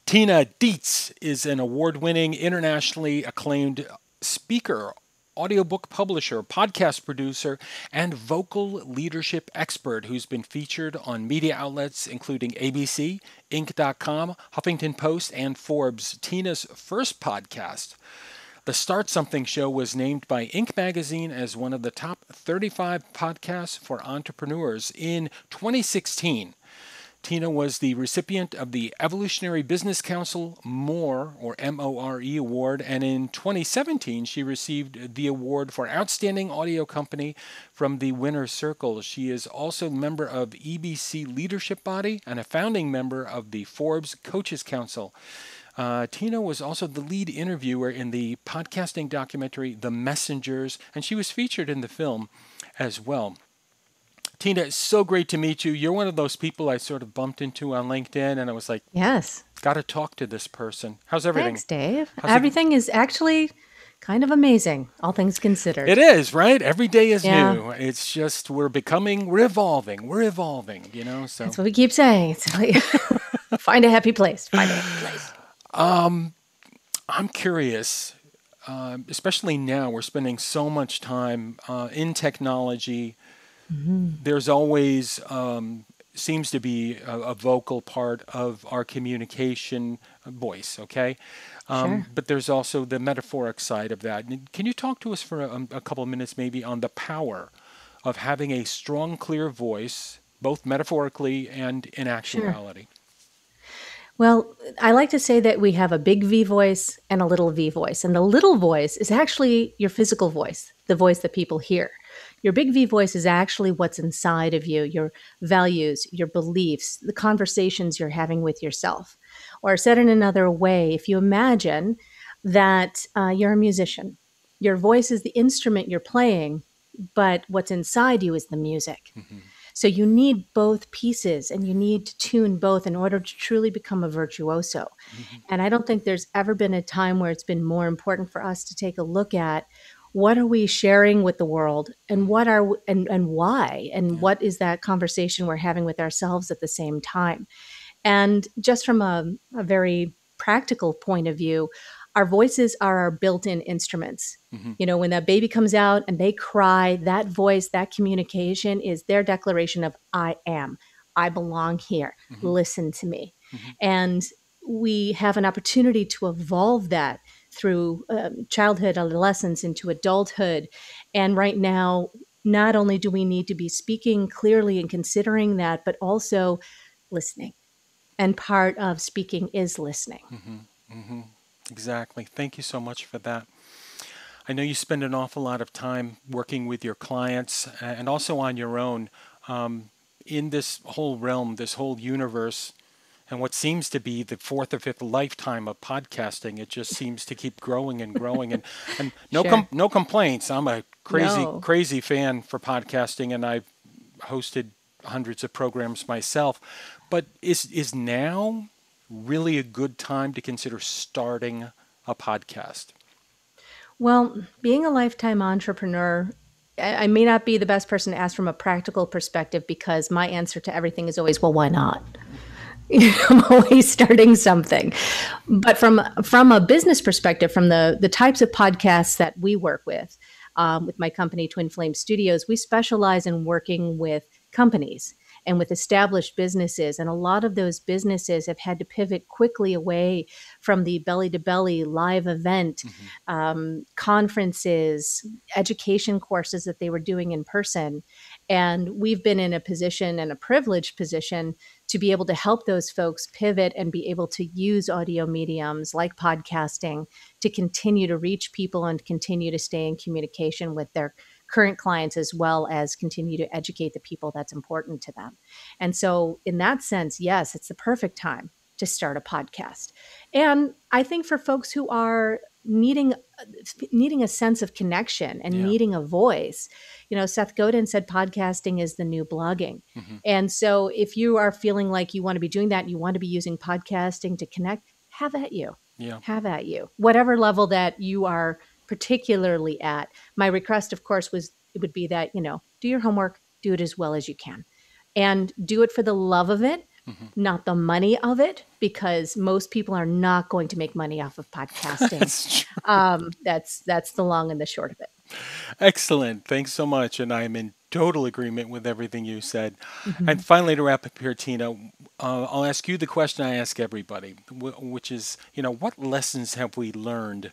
Tina Dietz is an award-winning, internationally acclaimed speaker, audiobook publisher, podcast producer, and vocal leadership expert who's been featured on media outlets including ABC, Inc.com, Huffington Post, and Forbes. Tina's first podcast, The Start Something Show, was named by Inc. magazine as one of the top 35 podcasts for entrepreneurs in 2016. Tina was the recipient of the Evolutionary Business Council MORE, or M-O-R-E award, and in 2017 she received the award for Outstanding Audio Company from the Winner's Circle. She is also a member of EBC Leadership Body and a founding member of the Forbes Coaches Council. Tina was also the lead interviewer in the podcasting documentary The Messengers, and she was featured in the film as well. Tina, it's so great to meet you. You're one of those people I sort of bumped into on LinkedIn, and I was like, yes, got to talk to this person. How's everything? Thanks, Dave. Everything is actually kind of amazing, all things considered. It is, right? Every day is new. It's just we're evolving, you know? So that's what we keep saying. It's like, find a happy place. Find a happy place. I'm curious, especially now we're spending so much time in technology. Mm-hmm. There's always seems to be a vocal part of our communication voice, okay? Sure. But there's also the metaphoric side of that. Can you talk to us for a couple of minutes maybe on the power of having a strong, clear voice, both metaphorically and in actuality? Sure. Well, I like to say that we have a big V voice and a little V voice. And the little voice is actually your physical voice, the voice that people hear. Your big V voice is actually what's inside of you, your values, your beliefs, the conversations you're having with yourself. Or said in another way, if you imagine that you're a musician, your voice is the instrument you're playing, but what's inside you is the music. Mm-hmm. So you need both pieces, and you need to tune both in order to truly become a virtuoso. Mm-hmm. And I don't think there's ever been a time where it's been more important for us to take a look at what are we sharing with the world, and what are and why, and what is that conversation we're having with ourselves at the same time. And just from a very practical point of view, our voices are our built-in instruments. Mm-hmm. You know, when that baby comes out and they cry, that voice, that communication is their declaration of I am. I belong here. Mm-hmm. Listen to me. Mm-hmm. And we have an opportunity to evolve that through childhood, adolescence, into adulthood. And right now, not only do we need to be speaking clearly and considering that, but also listening. And part of speaking is listening. Mm-hmm. Mm-hmm. Exactly. Thank you so much for that. I know you spend an awful lot of time working with your clients and also on your own in this whole realm, this whole universe, and what seems to be the fourth or fifth lifetime of podcasting. It just seems to keep growing and growing. And no, Sure. No complaints. I'm a crazy fan for podcasting, and I've hosted hundreds of programs myself. But is now really a good time to consider starting a podcast? Well, being a lifetime entrepreneur, I may not be the best person to ask from a practical perspective, because my answer to everything is always, well, why not? I'm always starting something. But from a business perspective, from the types of podcasts that we work with my company, Twin Flame Studios, we specialize in working with companies and with established businesses. And a lot of those businesses have had to pivot quickly away from the belly-to-belly live event, conferences, education courses that they were doing in person. And we've been in a position, and a privileged position, to be able to help those folks pivot and be able to use audio mediums like podcasting to continue to reach people and continue to stay in communication with their current clients, as well as continue to educate the people that's important to them. And so in that sense, yes, it's the perfect time to start a podcast. And I think for folks who are needing a sense of connection and needing a voice, you know, Seth Godin said podcasting is the new blogging. Mm-hmm. And so if you are feeling like you want to be doing that, and you want to be using podcasting to connect, have at you. Yeah. Have at you. Whatever level that you are particularly at. My request, of course, it would be that, you know, do your homework, do it as well as you can, and do it for the love of it, not the money of it, because most people are not going to make money off of podcasting. That's true. That's the long and the short of it. Excellent. Thanks so much. And I'm in total agreement with everything you said. And Mhm. finally, to wrap up here, Tina, I'll ask you the question I ask everybody, which is, what lessons have we learned,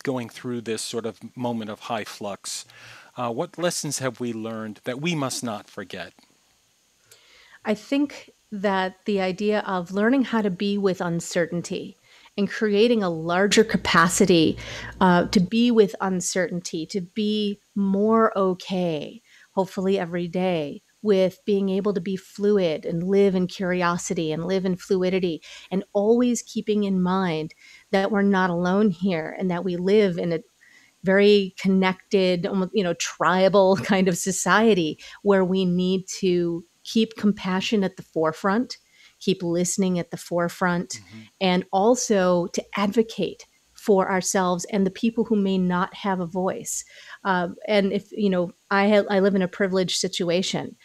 going through this sort of moment of high flux? What lessons have we learned that we must not forget? I think that the idea of learning how to be with uncertainty and creating a larger capacity to be with uncertainty, to be more okay, hopefully every day, with being able to be fluid and live in curiosity and live in fluidity, and always keeping in mind that we're not alone here and that we live in a very connected, tribal kind of society where we need to keep compassion at the forefront, keep listening at the forefront, Hmm. and also to advocate for ourselves and the people who may not have a voice. And if, I live in a privileged situation,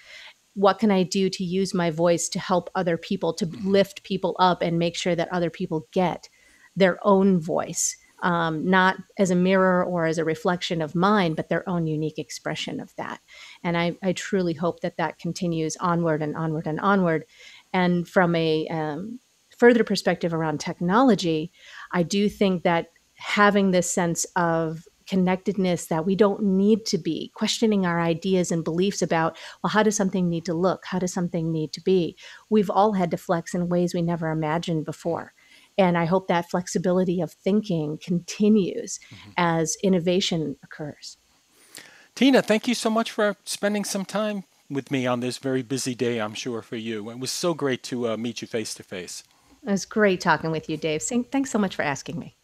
what can I do to use my voice to help other people, to Hmm. lift people up and make sure that other people get their own voice, not as a mirror or as a reflection of mine, but their own unique expression of that. And I truly hope that that continues onward and onward and onward. And from a further perspective around technology, I do think that having this sense of connectedness, that we don't need to be questioning our ideas and beliefs about, well, how does something need to look? How does something need to be? We've all had to flex in ways we never imagined before. And I hope that flexibility of thinking continues Hmm. as innovation occurs. Tina, thank you so much for spending some time with me on this very busy day, I'm sure, for you. It was so great to meet you face to face. It was great talking with you, Dave. Thanks so much for asking me.